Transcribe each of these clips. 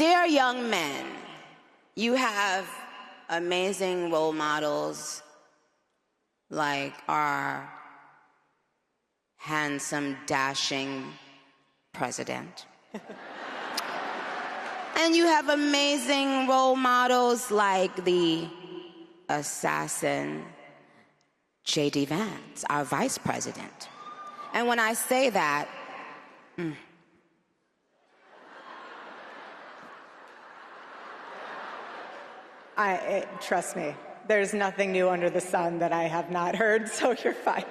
dear young men, you have amazing role models like our handsome, dashing president. And you have amazing role models like the assassin JD Vance, our vice president. And when I say that, trust me, there's nothing new under the sun that I have not heard, so you're fine.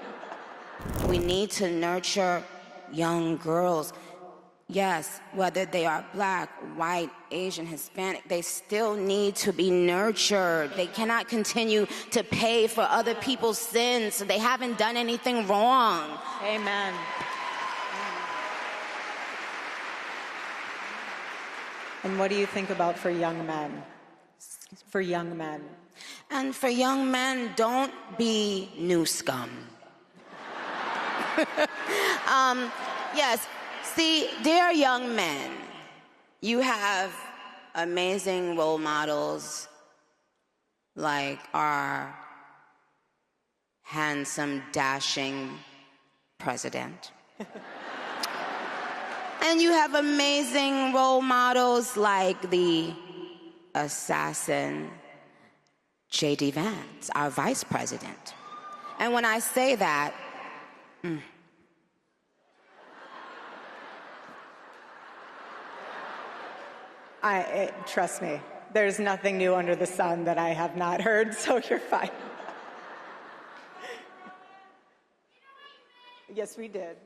We need to nurture young girls. Yes, whether they are black, white, Asian, Hispanic, they still need to be nurtured. They cannot continue to pay for other people's sins. They haven't done anything wrong. Amen. And what do you think about for young men? For young men. And for young men, don't be new scum. Yes. See, dear young men, you have amazing role models like our handsome, dashing president. And you have amazing role models like the assassin JD Vance, our vice president. And when I say that, trust me, there's nothing new under the sun that I have not heard, so you're fine. Yes, we did.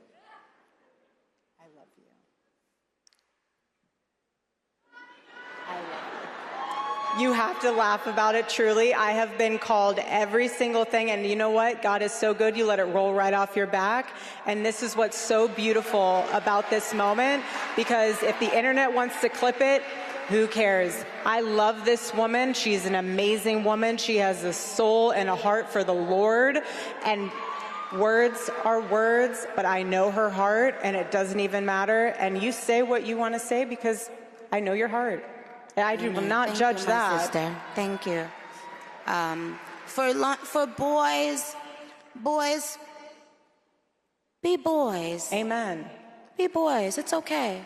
I love you. I love you. You have to laugh about it, truly. I have been called every single thing, and you know what? God is so good, you let it roll right off your back. And this is what's so beautiful about this moment, because if the internet wants to clip it, who cares? I love this woman. She's an amazing woman. She has a soul and a heart for the Lord. And words are words, but I know her heart, and it doesn't even matter. And you say what you want to say because I know your heart. And I will not judge that. Sister. Thank you. For boys, be boys. Amen. Be boys. It's okay.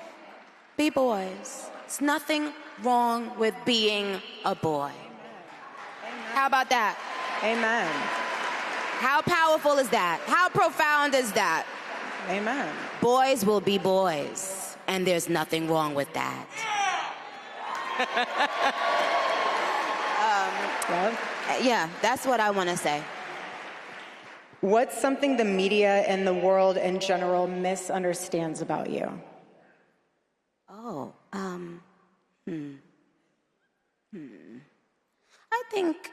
Be boys. There's nothing wrong with being a boy. Amen. How about that? Amen. How powerful is that? How profound is that? Amen. Boys will be boys, and there's nothing wrong with that. Yeah, that's what I want to say. What's something the media and the world in general misunderstands about you? Oh, I think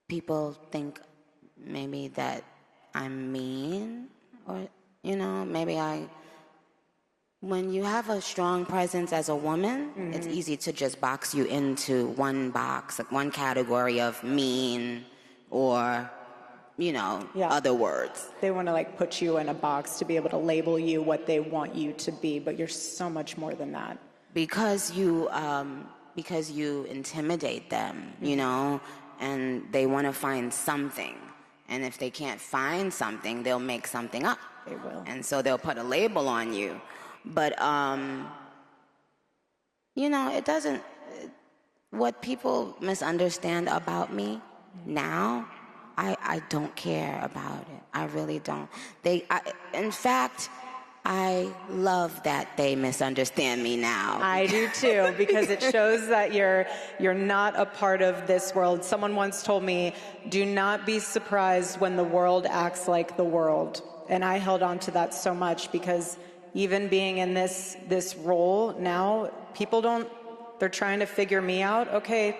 people think maybe that I'm mean, or, maybe when you have a strong presence as a woman, it's easy to just box you into one box, like one category of mean or, other words. They want to put you in a box to be able to label you what they want you to be, but you're so much more than that. Because you intimidate them, and they want to find something. And if they can't find something, they'll make something up. They will. And so they'll put a label on you. But, it doesn't, what people misunderstand about me now, I don't care about it. I really don't. In fact, I love that they misunderstand me now. I do too, because it shows that you're not a part of this world. Someone once told me, do not be surprised when the world acts like the world. And I held on to that so much, because even being in this role now, they're trying to figure me out. Okay,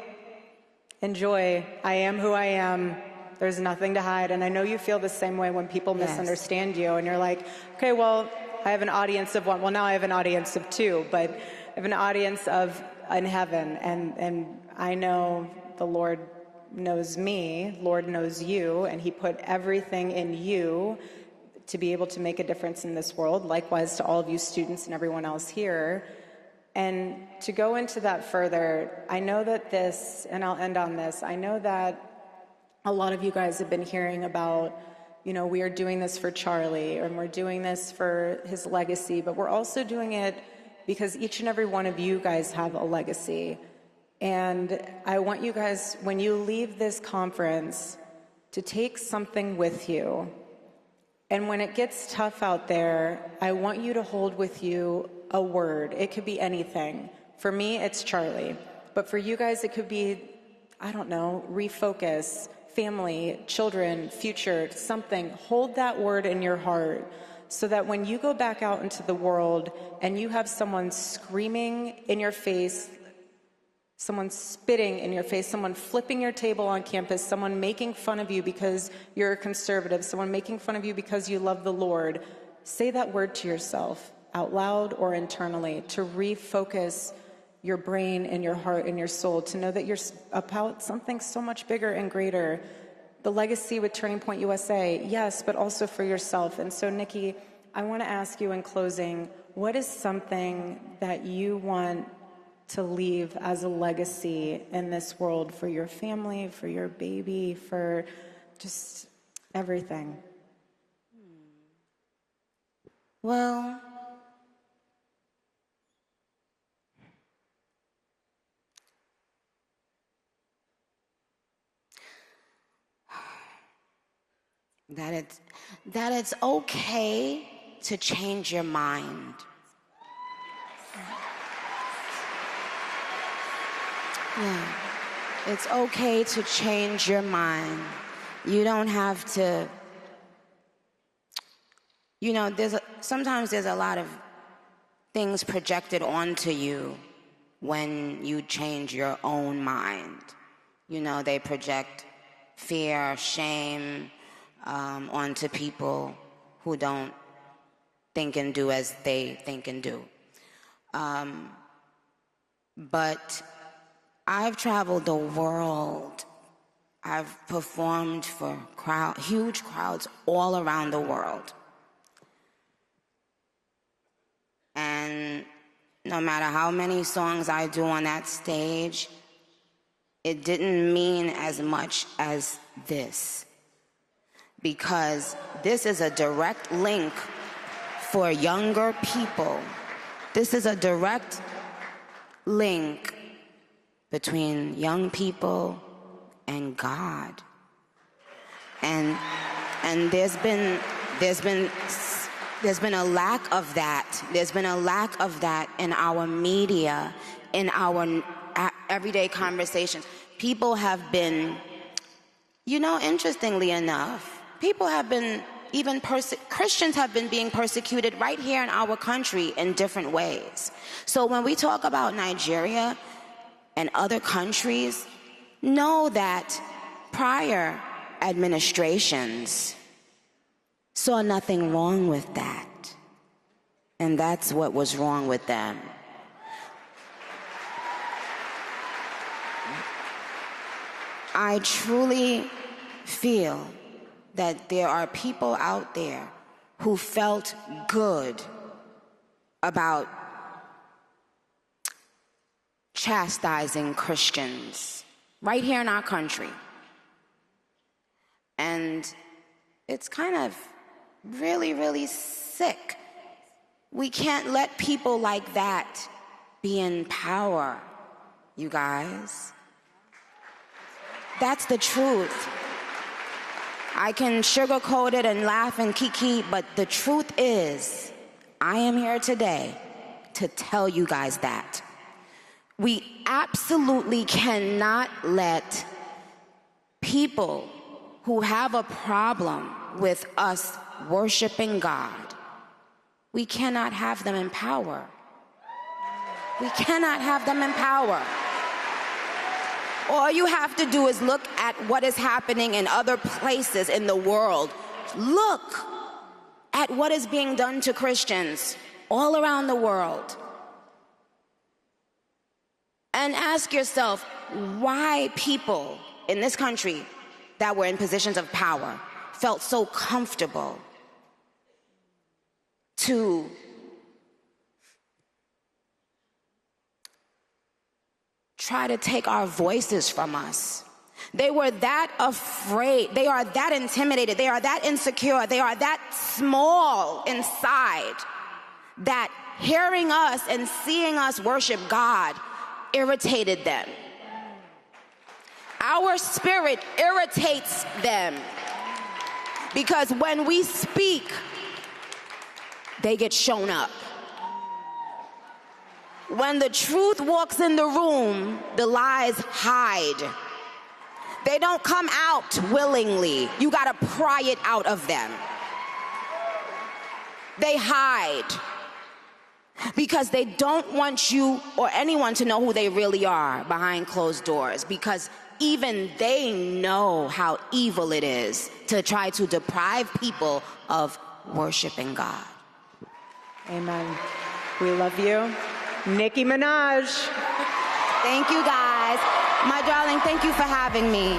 enjoy. I am who I am. There's nothing to hide. And I know you feel the same way when people misunderstand you, and you're like, okay, well, I have an audience of one. Well, now I have an audience of two, but I have an audience in heaven, and I know the Lord knows me, Lord knows you, and he put everything in you to be able to make a difference in this world. Likewise to all of you students and everyone else here. And to go into that further, I know that this, and I'll end on this, I know that a lot of you guys have been hearing about, you know, we are doing this for Charlie, and we're doing this for his legacy, but we're also doing it because each and every one of you guys have a legacy. And I want you guys, when you leave this conference, to take something with you. And when it gets tough out there, I want you to hold with you a word. It could be anything. For me, it's Charlie. But for you guys, it could be, I don't know, refocus, family, children, future, something. Hold that word in your heart so that when you go back out into the world and you have someone screaming in your face, someone spitting in your face, someone flipping your table on campus, someone making fun of you because you're a conservative, someone making fun of you because you love the Lord, say that word to yourself out loud or internally to refocus your brain and your heart and your soul, to know that you're about something so much bigger and greater. The legacy with Turning Point USA, yes, but also for yourself. And so, Nicki, I want to ask you in closing, what is something that you want to leave as a legacy in this world for your family, for your baby, for just everything? Well, that it's okay to change your mind. Yeah, it's okay to change your mind. You don't have to, you know, sometimes there's a lot of things projected onto you when you change your own mind. You know, they project fear, shame onto people who don't think and do as they think and do. But I've traveled the world. I've performed for huge crowds all around the world. And no matter how many songs I do on that stage, it didn't mean as much as this. Because this is a direct link for younger people. This is a direct link between young people and God. And there's been a lack of that. There's been a lack of that in our media, in our everyday conversations. People have been, you know, interestingly enough, people have been, even Christians have been being persecuted right here in our country in different ways. So when we talk about Nigeria and other countries, know that prior administrations saw nothing wrong with that. And that's what was wrong with them. I truly feel that there are people out there who felt good about chastising Christians right here in our country. And it's kind of really, really sick. We can't let people like that be in power, you guys. That's the truth. I can sugarcoat it and laugh and kiki, but the truth is, I am here today to tell you guys that. We absolutely cannot let people who have a problem with us worshiping God, we cannot have them in power. We cannot have them in power. All you have to do is look at what is happening in other places in the world. Look at what is being done to Christians all around the world. And ask yourself why people in this country that were in positions of power felt so comfortable to try to take our voices from us. They were that afraid. They are that intimidated. They are that insecure. They are that small inside that hearing us and seeing us worship God irritated them. Our spirit irritates them because when we speak, they get shown up. When the truth walks in the room, the lies hide. They don't come out willingly. You gotta pry it out of them. They hide because they don't want you or anyone to know who they really are behind closed doors, because even they know how evil it is to try to deprive people of worshiping God. Amen. We love you. Nicki Minaj. Thank you, guys. My darling, thank you for having me.